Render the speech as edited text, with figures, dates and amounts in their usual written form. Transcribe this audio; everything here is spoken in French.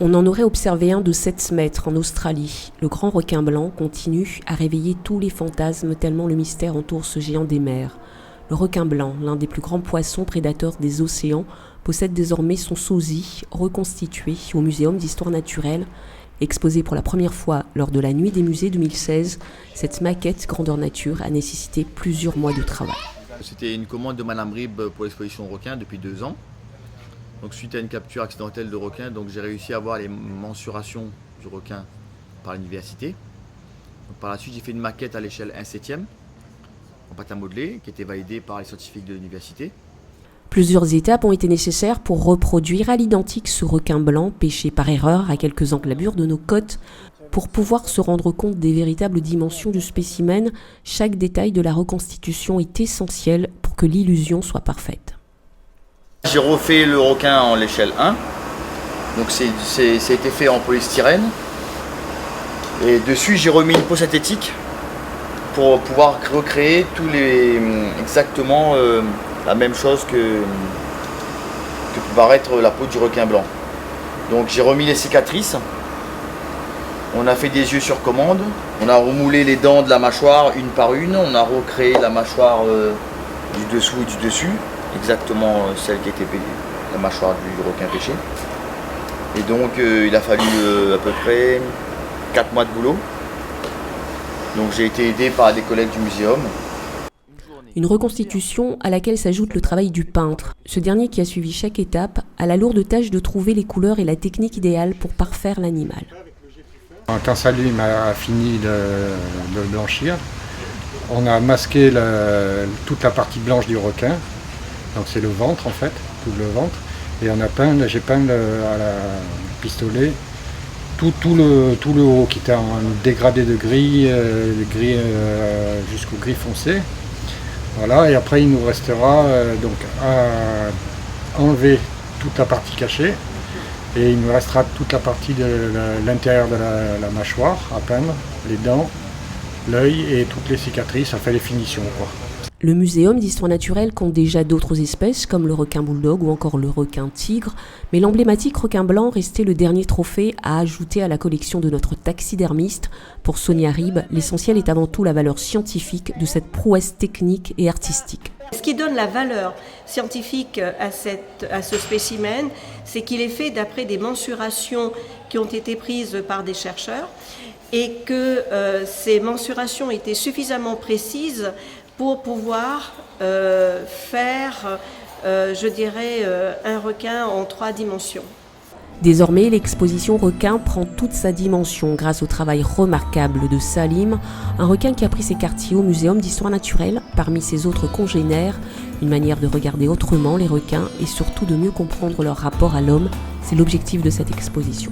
On en aurait observé un de 7 mètres en Australie. Le grand requin blanc continue à réveiller tous les fantasmes tellement le mystère entoure ce géant des mers. Le requin blanc, l'un des plus grands poissons prédateurs des océans, possède désormais son sosie reconstitué au Muséum d'histoire naturelle. Exposé pour la première fois lors de la Nuit des musées 2016, cette maquette grandeur nature a nécessité plusieurs mois de travail. C'était une commande de Madame Rib pour l'exposition requin depuis 2 ans. Donc suite à une capture accidentelle de requin, donc j'ai réussi à avoir les mensurations du requin par l'université. Donc par la suite, j'ai fait une maquette à l'échelle 1/7 en pâte à modeler qui était validée par les scientifiques de l'université. Plusieurs étapes ont été nécessaires pour reproduire à l'identique ce requin blanc pêché par erreur à quelques encablures de nos côtes. Pour pouvoir se rendre compte des véritables dimensions du spécimen, chaque détail de la reconstitution est essentiel pour que l'illusion soit parfaite. J'ai refait le requin en l'échelle 1, donc ça a été fait en polystyrène. Et dessus j'ai remis une peau synthétique pour pouvoir recréer exactement la même chose que peut paraître la peau du requin blanc. Donc j'ai remis les cicatrices, on a fait des yeux sur commande, on a remoulé les dents de la mâchoire une par une, on a recréé la mâchoire du dessous et du dessus, exactement celle qui était la mâchoire du requin pêché. Et donc il a fallu à peu près 4 mois de boulot. Donc j'ai été aidé par des collègues du muséum. Une reconstitution à laquelle s'ajoute le travail du peintre. Ce dernier qui a suivi chaque étape a la lourde tâche de trouver les couleurs et la technique idéale pour parfaire l'animal. Quand Salim a fini de blanchir, on a masqué toute la partie blanche du requin. Donc c'est le ventre en fait, tout le ventre. Et j'ai peint à la pistolet tout le haut qui était en dégradé de gris, jusqu'au gris foncé. Voilà, et après il nous restera donc à enlever toute la partie cachée et il nous restera toute la partie de l'intérieur de la mâchoire à peindre, les dents, l'œil et toutes les cicatrices, ça fait les finitions quoi. Le Muséum d'histoire naturelle compte déjà d'autres espèces comme le requin bulldog ou encore le requin tigre, mais l'emblématique requin blanc restait le dernier trophée à ajouter à la collection de notre taxidermiste. Pour Sonia Rib, l'essentiel est avant tout la valeur scientifique de cette prouesse technique et artistique. Ce qui donne la valeur scientifique à ce spécimen, c'est qu'il est fait d'après des mensurations qui ont été prises par des chercheurs et que ces mensurations étaient suffisamment précises pour pouvoir faire, un requin en 3 dimensions. Désormais, l'exposition requin prend toute sa dimension grâce au travail remarquable de Salim, un requin qui a pris ses quartiers au Muséum d'histoire naturelle parmi ses autres congénères, une manière de regarder autrement les requins et surtout de mieux comprendre leur rapport à l'homme, c'est l'objectif de cette exposition.